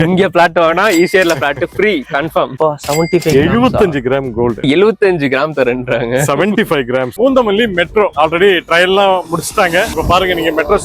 இங்க பிளாட் வாங்கினா ஈசிஆர்ல plot free confirm. 75 gram gold 75 gram தரேன்றாங்க. 75 கிராம். பூந்தமல்லி மெட்ரோ ஆல்ரெடி ட்ரையல்லாம் முடிச்சிட்டாங்க. இப்ப பாருங்க நீங்க மெட்ரோ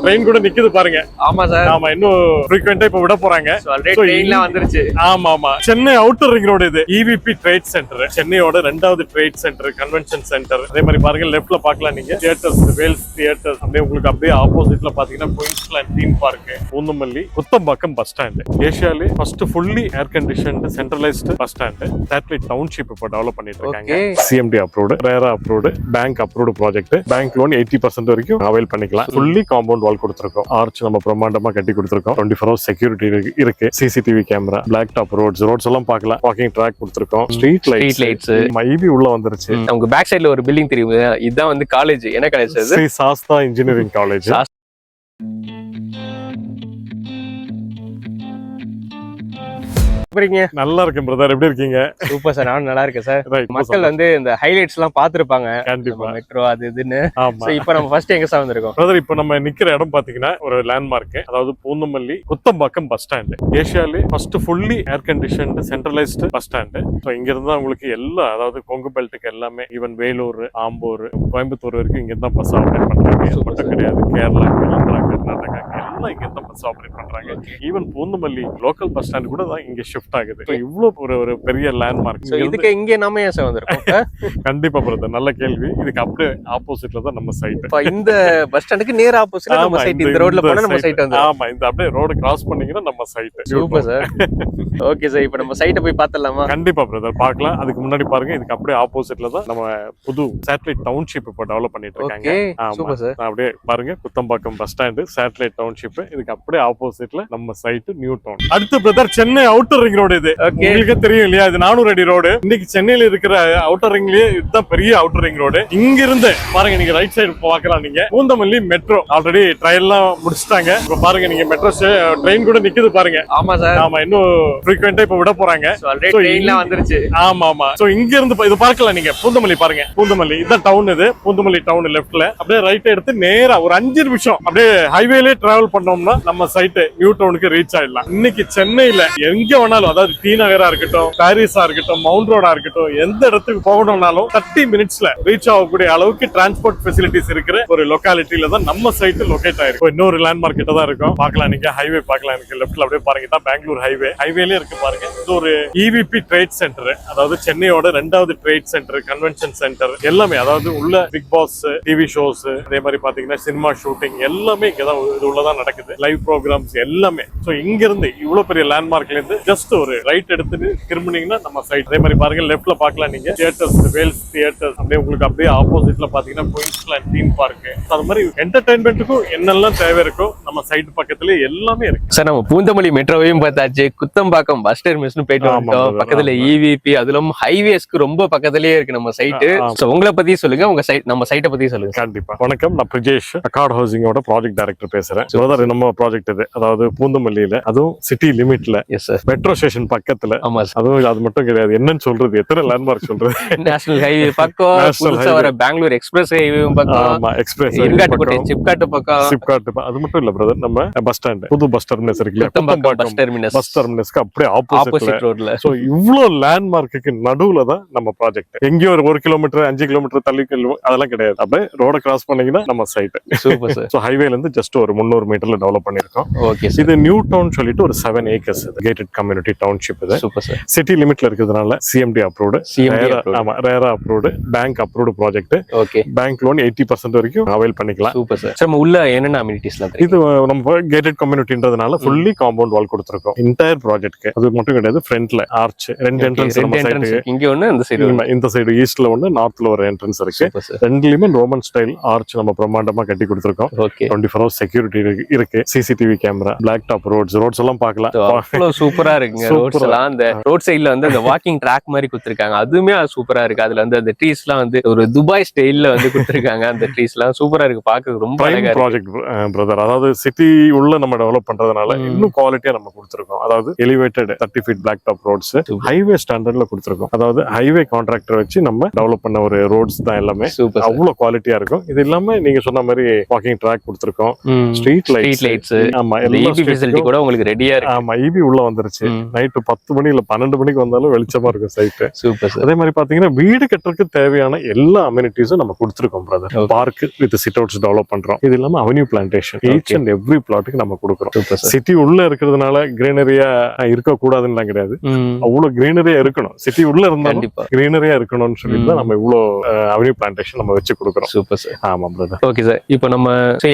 ட்ரெயின் கூட நிக்குது பாருங்க. ஆமா சார். ஆமா இன்னும் ஃப்ரீக்வெண்டா இப்ப விட போறாங்க. ஆல்ரெடி ட்ரெயின்லாம் வந்துருச்சு. ஆமா ஆமா. சென்னை அவுட்டர் ரிங் ரோடு இது. EVP trade centre. சென்னையோட 2வது ட்ரேட் சென்டர், கன்வென்ஷன் சென்டர். அதே மாதிரி பாருங்க லெஃப்ட்ல பார்க்கலாம் நீங்க தியேட்டர்ஸ், வேல்ஸ் தியேட்டர். அப்படியே உங்களுக்கு அப்படியே ஆப்போசிட்ல பாத்தீங்கன்னா Queensland theme park. Poonamallee Kuthambakkam bus stand. ஏசியாலே first fully air conditioned centralised bus stand. Satellite township இப்போ டெவலப் பண்ணிட்டு இருக்காங்க. CMD approved, RERA approved, bank approved project. Bank loan 80% வரைக்கும் அவைல் பண்ணிக்கலாம். ஃபுல்லி காம்பவுண்ட் வால் கொடுத்திருக்கோம். ஆர்ச் நம்ம பிரம்மாண்டமா கட்டி கொடுத்திருக்கோம். 24 hours செக்யூரிட்டி இருக்கு. CCTV camera, black top roads எல்லாம் பார்க்கலாம். வாக்கிங் ட்ராக் கொடுத்திருக்கோம். ஸ்ட்ரீட் லைட்ஸ் மைபி உள்ள வந்துருச்சு. நமக்கு பேக் சைடுல ஒரு பில்டிங் தெரியும். இதுதான் வந்து காலேஜ். என்ன காலேஜ் அது? Sri Sastha engineering college. நல்லா இருக்கேன் பிரதர். எப்படி இருக்கீங்க? Super sir. நானும் நல்லா இருக்கேன் சார். மக்கள் வந்து இந்த ஹைலைட்ஸ் எல்லாம் பாத்துருப்பாங்க. கண்டிப்பா மெட்ரோ அது இதுன்னு. இப்ப நம்ம ஃபர்ஸ்ட் எங்க சார் வந்திருக்கோம்? பிரதர் இப்ப நம்ம நிக்கிற இடம் பாத்தீங்கன்னா ஒரு லேண்ட்மார்க். அதாவது பூந்தமல்லி குத்தம்பாக்கம் பஸ் ஸ்டாண்ட். ஏசியாலே first fully air conditioned centralised bus stand. So இங்க இருந்தா உங்களுக்கு எல்லா, அதாவது கொங்கு பெல்ட்டுக்கு எல்லாமே, ஈவன் வேலூர், ஆம்பூர், கோயம்புத்தூர் வரைக்கும் இங்க தான் பஸ் ஆப்ரேட் பண்றாங்க. மட்டும் கிடையாது, கேரளா, ஆந்திரா, கர்நாடகா எல்லாம் இங்க தான் பஸ் ஆப்ரேட் பண்றாங்க. Even Poonamallee local bus stand கூட தான் இங்க ஷிஃப்ட் ஆகுது. இவ்வளவு ஒரு பெரிய லேண்ட்மார்க். இதுக்கு இங்க நாம ஏன் சார் வந்திருக்கோம்? கண்டிப்பா பிரதர், நல்ல கேள்வி. இதுக்கு அப்படியே ஆப்போசிட்ல தான் நம்ம சைட். இந்த பஸ் ஸ்டாண்டுக்கு நேர் ஆப்போசிட்ல நம்ம சைட். இந்த ரோட்ல போனா நம்ம சைட் வந்து. ஆமா, இந்த அப்படியே ரோட் கிராஸ் பண்ணீங்கன்னா நம்ம site. Super sir. Okay sir, இப்போ நம்ம சைட்ட போய் பார்த்தலாமா? கண்டிப்பா பிரதர், பார்க்கலாம். அதுக்கு முன்னாடி பாருங்க, இதுக்கு அப்படியே ஆப்போசிட்ல தான் நம்ம புது சேட்டலைட் டவுன்ஷிப் இப்போ டெவலப் பண்ணிட்டு இருக்காங்க. Super sir. அப்படியே பாருங்க, Kuthambakkam bus stand, satellite township. இதுக்கு அப்படியே ஆப்போசிட்ல நம்ம சைட் நியூ டவுன். அடுத்து brother Chennai outer ring road. இது உங்களுக்கு தெரியும் இல்லையா? இது 400 அடி ரோடு. இன்னைக்கு சென்னையில இருக்கிற அவுட்டர் ரிங்லயே இதுதான் பெரிய அவுட்டர் ரிங் ரோடு. இங்க இருந்து பாருங்க, நீங்க ரைட் சைடு பார்க்கலாம். நீங்க பூந்தமல்லி மெட்ரோ ஆல்ரெடி ட்ரையல்லாம் முடிச்சிட்டாங்க. இப்ப பாருங்க நீங்க மெட்ரோ ட்ரெயின் கூட நிக்குது பாருங்க. ஆமா சார். ஆமா இன்னும் ஃப்ரீக்வெண்டா இப்ப விட போறாங்க. ஆல்ரெடி ட்ரெயின்லாம் வந்துருச்சு. ஆமா ஆமா. சோ இங்க இருந்து இது பார்க்கலாம் நீங்க. பூந்தமல்லி பாருங்க. பூந்தமல்லி இதான் டவுன். இது பூந்தமல்லி டவுன். லெஃப்ட்ல அப்படியே ரைட் எடுத்து நேரா ஒரு 5 நிமிஷம் அப்படியே ஹைவேல டிராவல் பண்ணோம்னா நம்ம சைட் நியூ டவுனுக்கு ரீச் ஆயிடலாம். இன்னைக்கு சென்னையில எங்க வேணாலும், அதாவது டி நகரா இருக்கட்டும், பாரிஸா இருக்கட்டும், மவுண்ட் ரோடா இருக்கட்டும், எந்த இடத்துக்கு போகணும்னாலும் 30 மினிட்ஸ்ல ரீச் ஆகக்கூடிய அளவுக்கு டிரான்ஸ்போர்ட் ஃபெசிலிட்டிஸ் இருக்கிற ஒரு லொகாலிட்டியில தான் நம்ம சைட் லொகேட் ஆயிருக்கு. இன்னொரு லேண்ட்மார்க் கிட்ட தான் இருக்கும். பார்க்கலாம் நீங்க. ஹைவே பார்க்கலாம். எனக்கு லெஃப்ட்ல அப்படியே பாருங்க, தான் பெங்களூர் ஹைவே. ஹைவேலயே இருக்கு பாருங்க. இது ஒரு EVP ட்ரேட் சென்டர். அதாவது சென்னையோட 2வது ட்ரேட் சென்டர், கன்வென்ஷன் சென்டர் எல்லாமே. அதாவது உள்ள பிக் பாஸ் டிவி ஷோஸ், அதே மாதிரி பாத்தீங்கன்னா சினிமா ஷூட்டிங் எல்லாமே இங்கதான், இது உள்ளதான் நடக்குது. லைவ் ப்ரோக்ராம்ஸ் எல்லாமே. சோ இங்க இருந்து இவ்வளவு பெரிய லேண்ட்மார்க்ல இருந்து ஜஸ்ட் ஒரு ரைட் எடுத்துட்டு திரும்பினீங்கன்னா நம்ம சைட். அதே மாதிரி பாருங்க லெஃப்ட்ல பார்க்கலாம் நீங்க தியேட்டர்ஸ், வேல்ஸ் தியேட்டர். அப்படியே உங்களுக்கு அப்படியே ஆப்போசிட்ல பாத்தீங்கன்னா குயின்ஸ்லாண்ட் தீம் பார்க். அது மாதிரி என்டர்டைன்மெண்ட்டுக்கும் என்னெல்லாம் தேவை இருக்கோ நம்ம சைட் பக்கத்துல எல்லாமே இருக்கு. சார் நம்ம பூந்தமல்லி மெட்ரோவையும் பார்த்தாச்சு, குத்தம்பாக்கம் பஸ் டெர்மினஸ்னு போயிட்டு வந்தோம். பக்கத்துல EVP, அதுவும் ஹைவேஸ்க்கு ரொம்ப பக்கத்துலயே இருக்கு நம்ம சைட். உங்களை பத்தி சொல்லுங்க, உங்க சைட், நம்ம சைட்டை பத்தி சொல்லுங்க. கண்டிப்பா. வணக்கம், நான் பிரிஜேஷ், அக்கார்ட் ஹவுசிங்கோட ப்ராஜெக்ட் டைரக்டர் பேசுறேன். நம்ம ப்ராஜெக்ட் இது, அதாவது பூந்தமல்லியில, அதுவும் சிட்டி லிமிட்ல, மெட்ரோ ஸ்டேஷன் பக்கத்துல. அதுவும் அது மட்டும் கிடையாது, என்னன்னு சொல்றது, எத்தனை லேண்ட்மார்க் சொல்றது. நேஷனல் ஹைவே பக்கம், புதுசா வர பெங்களூர் எக்ஸ்பிரஸ் ஹைவே பக்கம், ஆமா எக்ஸ்பிரஸ் சிப்காட் பக்கம். அது மட்டும் இல்ல பிரதர், நம்ம பஸ் ஸ்டாண்ட், புது பஸ் டெர்மினஸ் இருக்குல்ல, பஸ் டெர்மினஸ்க்கு அப்படியே ஆப்போசிட் ரோட்ல. சோ இவ்வளவு லேண்ட்மார்க்கு நடுவுல தான் நம்ம ப்ராஜெக்ட். எங்கேயோ ஒரு 1 கிலோமீட்டர் 5 கிலோமீட்டர் தள்ளி அதெல்லாம் கிடையாது. அப்படியே ரோட கிராஸ் பண்ணீங்கன்னா நம்ம சைட். Super sir. சோ ஹைவேல இருந்து ஜஸ்ட் ஒரு 300 மீட்டர்ல டெவலப் பண்ணிருக்கோம். ஓகே. இது நியூ டவுன் சொல்லிட்டு ஒரு 7 ஏக்கர்ஸ் கேட்டட் கம்யூனிட்டி டவுன்ஷிப். இது சூப்பர் சார். சிட்டி லிமிட்ல இருக்கிறதுனால CMD அப்ரூவ்டு, ஆமா ரேரா approved, bank approved project. Okay. Bank loan 80% வரைக்கும் அவைல் பண்ணிக்கலாம். Super sir. நம்ம உள்ள என்னென்ன அமினிட்டிஸ்லாம் இருக்கு? இது நம்ம கேட்டட் கம்யூனிட்டின்றதுனால ஃபுல்லி காம்பவுண்ட் வால் கொடுத்திருக்கோம் என்டையர் ப்ராஜெக்ட்க்கு. அது மட்டும் கிடையாது, ஃப்ரண்ட்ல ஆர்ச், 2 என்ட்ரன்ஸ் நம்ம சைடுக்கு. இங்க ஒன்னு, இந்த சைடு ஈஸ்ட்ல ஒன்னு, நார்த்ல ஒரு என்ட்ரன்ஸ் இருக்கு. ரெண்டுலயுமே ரோமன் ஸ்டைல் ஆர்ச் நம்ம பிரம்மாண்டமா கட்டி கொடுத்திருக்கோம். 24 hours செக்யூரிட்டி இருக்கு. CCTV camera, black top roads எல்லாம் பார்க்கலாம். அவ்வளவு சூப்பரா இருக்குங்க ரோட்ஸ் எல்லாம். அந்த ரோட் சைடுல வந்து அந்த வாக்கிங் ட்ராக் மாதிரி கொடுத்திருக்காங்க. அதுமே சூப்பரா இருக்கு. அதுல வந்து அந்த ட்ரீஸ் எல்லாம் வந்து ஒரு துபாய் ஸ்டைல்ல வந்து கொடுத்திருக்காங்க. அந்த ட்ரீஸ் எல்லாம் சூப்பரா இருக்கு, பார்க்க ரொம்ப அழகா இருக்கு. ப்ராஜெக்ட் பிரதர், அதாவது சிட்டி உள்ள நம்ம டெவலப் பண்றதுனால இன்னும் குவாலிட்டியா நம்ம கொடுத்திருக்கோம். அதாவது elevated 30 feet black top roads, highway ஸ்டாண்டர்ட்ல கொடுத்திருக்கோம். அதாவது ஹைவே கான்ட்ராக்டர் வச்சு நம்ம டெவலப் பண்ண ஒரு ரோட்ஸ் தான் எல்லாமே. அவ்வளவு குவாலிட்டியா இருக்கும். இது இல்லாம நீங்க சொன்ன மாதிரி வாக்கிங் ட்ராக் கொடுத்திருக்கோம், ஸ்ட்ரீட் ஸ்ட்ரீட் லைட்ஸ், ஆமா EB எல்லா ஃபெசிலிட்டி கூட உங்களுக்கு ரெடியா இருக்கு. ஆமா ஈபி உள்ள வந்துருச்சு. நைட்டு 10 மணி இல்ல 12 மணிக்கு வந்தாலும் வெளிச்சமா இருக்கும் சைட். Super sir. அதே மாதிரி பாத்தீங்கன்னா வீடு கட்டுறதுக்கு தேவையான எல்லா அமெனிட்டிஸும் நம்ம கொடுத்துருக்கோம் brother. Park with sit outs develop பண்றோம். இது இல்லாம avenue plantation each and every பிளாட்டுக்கு நம்ம கொடுக்குறோம். Super sir. சிட்டி உள்ள இருக்கிறதுனால கிரீனரியா இருக்க கூடாதுன்னு கிடையாது, அவ்வளவு கிரீனரியா இருக்கணும். சிட்டி உள்ள இருந்தாலும் கண்டிப்பா கிரீனரியா இருக்கணும்னு சொல்லிட்டு தான் நம்ம இவ்வளவு அவென்யூ பிளான்டேஷன் நம்ம வச்சு கொடுக்குறோம். Super sir. ஆமா பிரதர். ஓகே சார், இப்போ நம்ம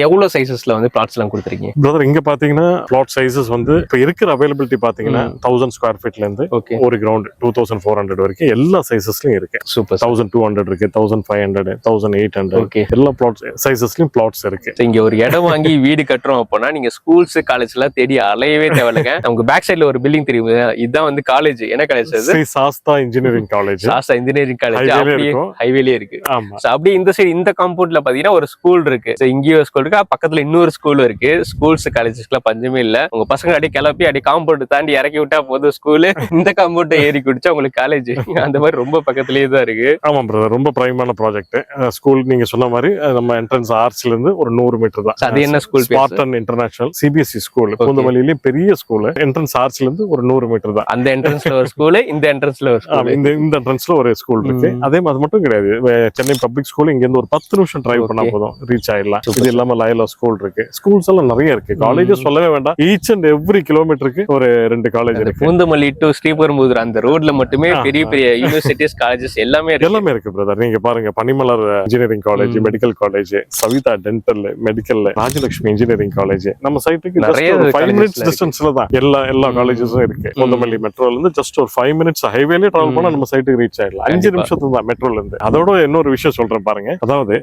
எவ்வளவு சைஸஸ்ல வந்து பிளாட்ஸ் எல்லாம் கொடுத்துருக்கீங்க பிரதர்? இங்க பாத்தீங்கன்னா பிளாட் சைஸஸ் வந்து இப்ப இருக்கிற அவைலபிலிட்டி பாத்தீங்கன்னா 1000 ஸ்கொயர் ஃபீட்ல இருந்து ஒரு கிரவுண்ட் 2400 வரைக்கும் எல்லா சைஸஸ்லயும் இருக்கு. சூப்பர். 1200 இருக்கு, 1500, 1800 எல்லா பிளாட் சைஸஸ்லயும் பிளாட்ஸ் இருக்கு. இங்க ஒரு இடம் வாங்கி வீடு கட்டுறோம் அப்படின்னா நீங்க ஸ்கூல்ஸ் காலேஜ் எல்லாம் தேடி அலையவே தேவையில்லைங்க. நமக்கு பேக் சைடுல ஒரு பில்டிங் தெரியும், இதுதான் வந்து காலேஜ். என்ன காலேஜ் அது? Sri Sastha engineering college. Sastha engineering college ஹைவேலயே இருக்கு. ஆமா. அப்படியே இந்த சைடு இந்த காம்பவுண்ட்ல பாத்தீங்கன்னா ஒரு ஸ்கூல் இருக்கு. இங்கேயும் ஒரு ஸ்கூல் இருக்கு, பக்கத்துல இன்னொரு ஸ்கூல் இருக்கு. ஸ்கூல்ஸ் காலேஜஸ்க்குலாம் பஞ்சமே இல்ல. உங்க பசங்க அப்படியே கிளப்பி அப்படியே காம்பவுண்ட் தாண்டி இறக்கி விட்டா போதும் ஸ்கூலு, இந்த காம்பவுண்ட் ஏறி குடிச்சா உங்களுக்கு காலேஜ். அந்த மாதிரி ரொம்ப பக்கத்துலயே தான் இருக்கு. ஆமா பிரதர், ரொம்ப பிரைமான ப்ராஜெக்ட். ஸ்கூல் நீங்க சொன்ன மாதிரி நம்ம என்ட்ரன்ஸ் ஆர்ச்ல இருந்து ஒரு 100 மீட்டர் தான். அது என்ன school? Spartan international CBSE school, பூந்தமல்லியிலே பெரிய ஸ்கூல். என்ட்ரன்ஸ் ஆர்ச்ல இருந்து ஒரு 100 மீட்டர் தான். அந்த என்ட்ரன்ஸ்ல ஒரு ஸ்கூல், இந்த என்ட்ரன்ஸ்ல ஒரு ஸ்கூல். இந்த என்ட்ரன்ஸ்ல ஒரு ஸ்கூல் இருக்கு. அதே மாதிரி மட்டும் கிடையாது, சென்னை பப்ளிக் ஸ்கூல் இங்க இருந்து ஒரு 10 நிமிஷம் டிரைவ் பண்ணா போதும் ரீச் ஆயிடலாம். இது இல்லாம லயலா ஸ்கூல் இருக்கு. ஸ்கூல்ஸ் எல்லாம் நிறைய இருக்கு. காலேஜஸ் சொல்லவே வேண்டாம், ஈச் அண்ட் எவ்ரி கிலோமீட்டருக்கு ஒரு 2 காலேஜ் இருக்கு. பூந்தமல்லி டு ஸ்ரீபெரும்புதூர் அந்த ரோட்ல மட்டுமே பெரிய பெரிய யூனிவர்சிட்டிஸ் காலேஜஸ் எல்லாமே இருக்கு பிரதர். நீங்க பாருங்க, Panimalar engineering college, medical college, Saveetha dental, medical, Rajalakshmi engineering college. நம்ம சைட்டுக்கு நிறைய 5 மினிட்ஸ் டிஸ்டன்ஸ்ல தான் எல்லா காலேஜஸும் இருக்கு. பூந்தமல்லி மெட்ரோல இருந்து ஜஸ்ட் ஒரு 5 மினிட்ஸ் ஹைவேல டிராவல் பண்ணா நம்ம சைட்டுக்கு ரீச் ஆயிடலாம். 5 நிமிஷத்துல தான் மெட்ரோல இருந்து. அதோட இன்னொரு விஷயம் சொல்றேன் பாருங்க, அதாவது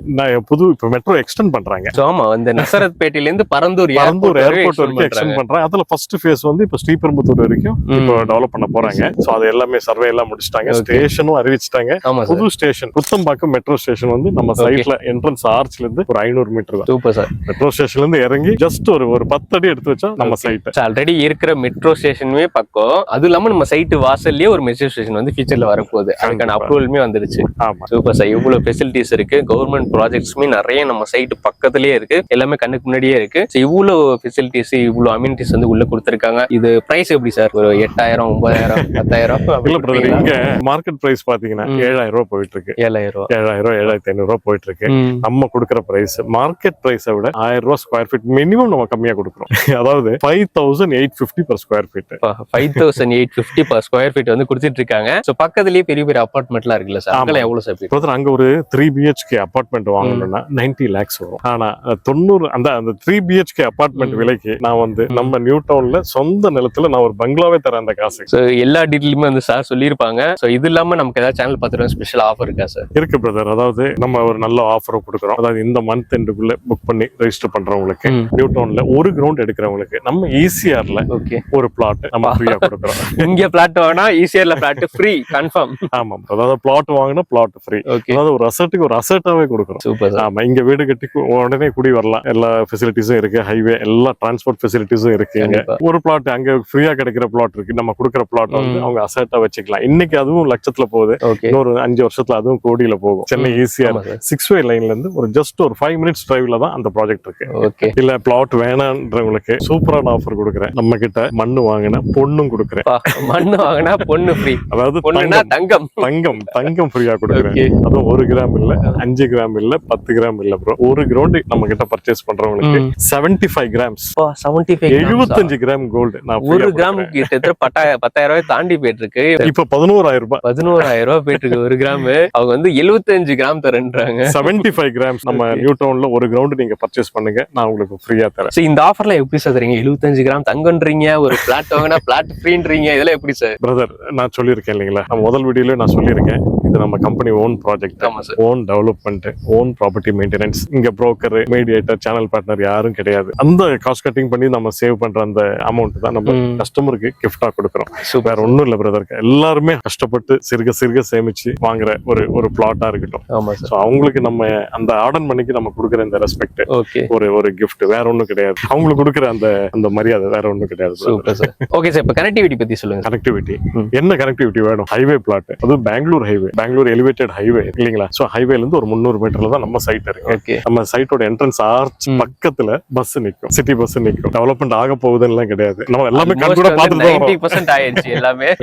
இப்ப மெட்ரோ எக்ஸ்டெண்ட் பண்றாங்க. ஆமா, அந்த நசரத்பேட்டையில இருந்து பரந்தூர் ஏர்போர்ட் வரைக்கும் எக்ஸ்டெண்ட் பண்றாங்க. அதுல ஃபர்ஸ்ட் ஃபேஸ் வந்து இப்ப ஸ்ரீபெரும்புதூர் வரைக்கும் இப்போ டெவலப் பண்ண போறாங்க. சோ அது எல்லாமே சர்வே எல்லாம் முடிச்சிட்டாங்க. ஸ்டேஷனும் அறிவிச்சிட்டாங்க. புது ஸ்டேஷன் புத்தம்பாக்கம் மெட்ரோ ஸ்டேஷன் வந்து நம்ம சைட்ல என்ட்ரன்ஸ் ஆர்ச்ல இருந்து ஒரு 500 மீட்டர் தான். Super sir. மெட்ரோ ஸ்டேஷன்ல இருந்து இறங்கி ஜஸ்ட் ஒரு 10 அடி எடுத்து வச்சா நம்ம சைட். ஆல்ரெடி இருக்கிற மெட்ரோ ஸ்டேஷனுமே பக்கம், அது இல்லாம நம்ம சைட் வாசல்லயே ஒரு மெட்ரோ ஸ்டேஷன் வந்து ஃபியூச்சர்ல வரப்போகுது. அதுக்கான அப்ரூவலுமே வந்துருச்சு. ஆமா, சூப்பர் சார். இவ்வளவு ஃபெசிலிட்டிஸ் இருக்கு, கவர்மெண்ட் ப்ராஜெக்ட்ஸுமே நிறைய நம்ம சைட் பக்கத்துலயே இருக்கு, எல்லாமே கண்ணுக்கு முன்னாடியே இருக்கு. இவ்வளவு ஃபெசிலிட்டிஸ், இவ்வளவு அமெனிட்டிஸ் வந்து உள்ள கொடுத்திருக்காங்க. இது பிரைஸ் எப்படி சார்? ஒரு 8000, 9000, 10000? இங்க மார்க்கெட் பிரைஸ் பாத்தீங்கன்னா 7000 ரூபாய் போயிட்டு இருக்கு. 7000, 7500 ரூபாய் போயிட்டு இருக்கு. நம்ம கொடுக்குற பிரைஸ் மார்க்கெட் பிரைஸை விட 1000 ரூபாய் ஸ்கொயர் ஃபீட் மினிமம் நம்ம கம்மியா கொடுக்குறோம். அதாவது 5850 per square feet. 5850 per square feet வந்து கொடுத்துட்டு இருக்காங்க. சோ பக்கத்துலயே பெரிய பெரிய அபார்ட்மெண்ட்லாம் இருக்குல்ல சார், அங்கெல்லாம் எவ்வளவு சார்? அங்க ஒரு 3 BHK அபார்ட்மெண்ட் வாங்கணும்னா 90 lakhs வரும். ஆனா 90 அந்த 3 BHK அபார்ட்மெண்ட் விலைக்கு நான் வந்து நம்ம நியூ டவுன்ல சொந்த நிலத்துல நான் ஒரு பங்களாவே தரேன் அந்த காசு. எல்லா டீடைலுமே வந்து சார் சொல்லியிருப்பாங்க. சோ இது இல்லாம நமக்கு ஏதாவது சேனல் பார்த்துட்டு ஸ்பெஷல் ஆஃபர் இருக்கா சார்? இருக்கு பிரதர். அதாவது நம்ம ஒரு நல்ல ஆஃபர் கொடுக்குறோம். அதாவது இந்த மந்த் எண்டுக்குள்ள புக் பண்ணி ரெஜிஸ்டர் பண்றவங்களுக்கு, நியூ டவுன்ல ஒரு கிரவுண்ட் எடுக்கிறவங்களுக்கு நம்ம ECRல ஒரு பிளாட் நம்ம ஃப்ரீயா கொடுக்குறோம். இங்க பிளாட் வாங்கினா ECRல பிளாட் ஃப்ரீ கன்ஃபார்ம். ஆமா, அதாவது பிளாட் வாங்கினா பிளாட் ஃப்ரீ. அதாவது ஒரு அசட்டுக்கு ஒரு அசட்டாவே கொடுக்குறோம். சூப்பர். ஆமா, இங்க வீடு கட்டி உடனே குடி வரலாம். எல்லா ஃபெசிலிட்டிஸும் இருக்கு, ஹைவே எல்லா டிரான்ஸ்போர்ட் ஃபெசிலிட்டிஸும் இருக்கு. ஒரு பிளாட் அங்க ஃப்ரீயா கிடைக்கிற பிளாட் இருக்கு. நம்ம கொடுக்குற பிளாட் வந்து அவங்க அசட்டா வச்சுக்கலாம். இன்னைக்கு அதுவும் லட்சத்துல போகுது, இன்னொரு 5 வருஷத்துல அதுவும் கோடியில போகும். சென்னை ECR 6-way லைன்ல இருந்து ஒரு ஜஸ்ட் ஒரு 5 மினிட்ஸ் டிரைவ்ல தான் அந்த ப்ராஜெக்ட் இருக்கு. இல்ல பிளாட் வேணான்றவங்களுக்கு சூப்பரான ஆஃபர் கொடுக்குறேன். நம்ம கிட்ட மண்ணு வாங்கினா பொண்ணும் கொடுக்குறேன். மண்ணு வாங்கினா பொண்ணு ஃப்ரீ. அதாவது தங்கம் தங்கம் ஃப்ரீயா கொடுக்குறேன். அதுவும் 1 கிராம் இல்ல, 5 கிராம் இல்ல, 10 கிராம் இல்ல ப்ரோ. ஒரு கிரவுண்ட் நம்ம கிட்ட பர்ச்சேஸ் பண்றவங்களுக்கு 75 கிராம்ஸ் 75 கிராம் கோல்டு. ஒரு கிராம் கிட்டத்தட்ட 10000 ரூபாய் தாண்டி போயிட்டு இருக்கு. இப்ப 11000 ரூபாய் 11000 ரூபாய் போயிட்டு இருக்கு ஒரு கிராம். அவங்க வந்து 75 கிராம் தரேன்றாங்க. 75 கிராம்ஸ் நம்ம நியூ டவுன்ல ஒரு கிரவுண்ட் நீங்க பர்ச்சேஸ் பண்ணுங்க, நான் உங்களுக்கு ஃப்ரீயா தரேன். இந்த ஆஃபர்ல எப்படி சார் தரீங்க? 75 கிராம் தங்கன்றீங்க, ஒரு பிளாட் வாங்கினா பிளாட் ஃப்ரீன்றீங்க, இதெல்லாம் எப்படி சார்? பிரதர், நான் சொல்லியிருக்கேன் இல்லைங்களா, நம்ம முதல் வீடியோல நான் சொல்லியிருக்கேன், இது நம்ம company own project, own development, own property maintenance. இங்க புரோக்கர், மீடியேட்டர், சேனல் பார்ட்னர் யாரும் கிடையாது. அந்த காஸ்ட் கட்டிங் பண்ணி நம்ம சேவ் பண்ற அந்த அமௌண்ட் தான் நம்ம கஸ்டமருக்கு கிஃப்டா கொடுக்குறோம். வேற ஒண்ணும் இல்ல பிரதர். எல்லாருமே கஷ்டப்பட்டு சிறுக சேமிச்சு வாங்குற ஒரு பிளாட்டா இருக்கட்டும். அவங்களுக்கு நம்ம அந்த ஆர்டர் மணிக்கு நம்ம கொடுக்குற இந்த ரெஸ்பெக்ட் ஒரு கிஃப்ட், வேற ஒண்ணும் கிடையாது. அவங்களுக்கு கொடுக்குற அந்த மரியாதை வேற ஒண்ணும் கிடையாது. ஓகே சார், இப்ப கனெக்டிவிட்டி பத்தி சொல்லுங்க. கனெக்டிவிட்டி என்ன கனெக்டிவிட்டி வேணும்? ஹைவே பிளாட், அதுவும் Bangalore highway, Bangalore elevated highway இல்லீங்களா? சோ ஹைவேல இருந்து ஒரு 300 மீட்டர்ல தான் நம்ம சைட் இருக்கு. நம்ம சைட்டோட என்ட்ரன்ஸ் ஆர்ச் பக்கத்துல பஸ் நிக்கும், சிட்டி பஸ் நிக்கும். டெவலப்மெண்ட் ஆக போகுதுன்னு கிடையாது, நம்ம எல்லாமே கண்கூட பார்த்துட்டு தான் வரோம். 90% ஆயிடுச்சு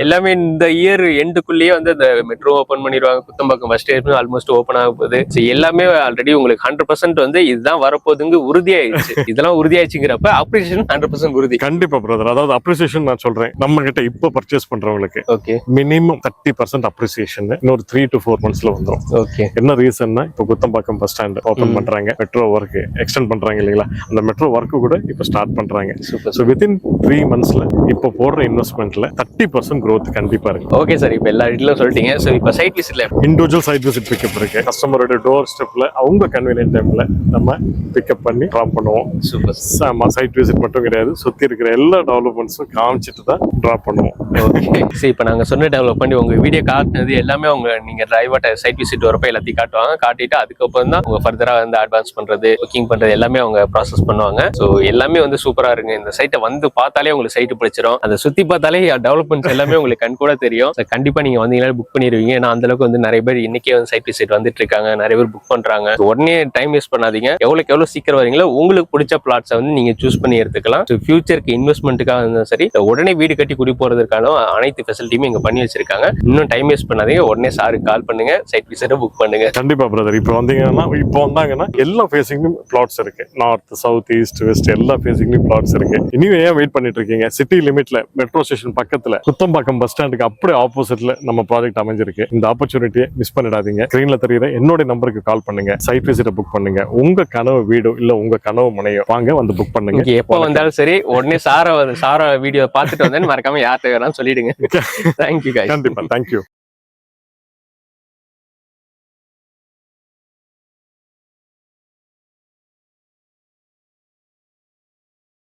எல்லாமே இந்த இயர் எண்டுக்குள்ளேயே வந்து இந்த மெட்ரோ ஓபன் பண்ணிடுவாங்க. Kuthambakkam bus station almost open ஆக போகுது. So எல்லாமே ஆல்ரெடி உங்களுக்கு 100% வந்து இதுதான் வரப்போகுதுங்க உறுதியாயிடுச்சு. இதெல்லாம் உறுதியாயிடுச்சுங்கிறப்ப அப்ரிசியேஷன் 100% உறுதி. கண்டிப்பா பிரதர். அதாவது அப்ரிசியேஷன் நான் சொல்றேன், நம்ம கிட்ட இப்ப பர்ச்சேஸ் பண்றவங்களுக்கு ஓகே மினிமம் 30% அப்ரிசியேஷன் இன்னொரு 3 to 4 monthsல வந்துரும். ஓகே என்ன ரீசன்னா, இப்ப குத்தம்பாக்கம் பஸ் ஸ்டாண்ட் ஓபன் பண்றாங்க, மெட்ரோ ஒர்க் எக்ஸ்டெண்ட் பண்றாங்க இல்லைங்களா, அந்த மெட்ரோ ஒர்க் கூட இப்ப ஸ்டார்ட் பண்றாங்க. சூப்பர். ஸோ வித்தின் 3 monthsல இப்ப போடுற இன்வெஸ்ட்மெண்ட்ல 30% growth கண்டிப்பா இருக்கு. ஓகே சார், இப்போ எல்லா டீட்டெயிலும் சொல்லிட்டீங்க. ஸோ இப்போ சைட் விசிட்ல இண்டிவிஜுவல் சைட் விசிட் பிக்கப் இருக்கு. கஸ்டமரோட டோர் ஸ்டெப்ல அவங்க கன்வீனியன்ட் டைம்ல நம்ம பிக்கப் பண்ணி ட்ராப் பண்ணுவோம். சூப்பர். சைட் விசிட் மட்டும் கிடையாது, சுத்தி இருக்கிற எல்லா டெவலப்மெண்ட்ஸும் காமிச்சிட்டு தான் ட்ராப் பண்ணுவோம். ஓகே சரி, இப்போ நாங்கள் சொன்ன டெவலப் பண்ணி உங்க வீடியோ காட்டுனது எல்லாமே அவங்க நீங்க டிரைவர்ட்ட சைட் விசிட் வரப்ப எல்லாத்தையும் காட்டுவாங்க. காட்டிட்டு அதுக்கப்புறம் தான் உங்க ஃபர்தரா வந்து அட்வான்ஸ் பண்றது, புக்கிங் பண்றது எல்லாமே அவங்க ப்ராசஸ் பண்ணுவாங்க. ஸோ எல்லாமே வந்து சூப்பரா இருக்கு. இந்த சைட்டை வந்து பார்த்தாலே உங்களுக்கு சைட்டு பிடிச்சிரும். அந்த சுத்தி பார்த்தாலே டெவலப்மெண்ட்ஸ் எல்லாமே உங்களுக்கு கண் கூட தெரியும். So கண்டிப்பா நீங்க வந்தீங்கன்னா புக் பண்ணிடுவீங்க. ஏன்னா அந்த அளவுக்கு வந்து நிறைய பேர் இன்னைக்கே வந்து சைட் விசிட் வந்துட்டு இருக்காங்க, நிறைய பேர் புக் பண்றாங்க. So உடனே டைம் வேஸ்ட் பண்ணாதீங்க. எவ்வளவு சீக்கிரம் வரீங்களோ உங்களுக்கு பிடிச்ச பிளாட்ஸை வந்து நீங்க சூஸ் பண்ணி எடுத்துக்கலாம். ஸோ ஃபியூச்சருக்கு இன்வெஸ்ட்மெண்ட்டுக்காக இருந்தாலும் சரி, உடனே வீடு கட்டி குடி போறதுக்கான அனைத்து ஃபெசிலிட்டியுமே இங்க பண்ணி வச்சிருக்காங்க. இன்னும் டைம் வேஸ்ட் பண்ணாதீங்க, உடனே சாருக்கு கால் பண்ணுங்க, சைட் விசிட்டை புக் பண்ணுங்க. கண்டிப்பா பிரதர். இப்போ வந்தாங்கன்னா எல்லா ஃபேசிங்லயும் பிளாட்ஸ் இருக்கு. நார்த், சவுத், ஈஸ்ட், வெஸ்ட் எல்லா ஃபேசிங்லயும் பிளாட்ஸ் இருக்கு. இனிமே ஏன் வெயிட் பண்ணிட்டு இருக்கீங்க? சிட்டி லிமிட்ல மெட்ரோ ஸ்டேஷன் பக்கத்துல குத்தம்பாக்கம் பஸ் ஸ்டாண்டுக்கு அப்படியே ஆப்போசிட்ல நம்ம ப்ராஜெக்ட் அமைஞ்சிருக்கு. இந்த ஆப்பர்ச்சுனிட்டியை மிஸ் பண்ணிடாதீங்க. ஸ்கிரீன்ல தெரியுற என்னோட நம்பருக்கு கால் பண்ணுங்க, சைட் விசிட்டை புக் பண்ணுங்க. உங்க கனவு வீடோ இல்ல உங்க கனவு மனையோ வாங்க வந்து புக் பண்ணுங்க. எப்ப வந்தாலும் சரி, உடனே சார வீடியோ பார்த்துட்டு வந்தேன்னு மறக்காம யார்கிட்ட வேணாலும் சொல்லிடுங்க. தேங்க்யூ. கண்டிப்பா தேங்க்யூ.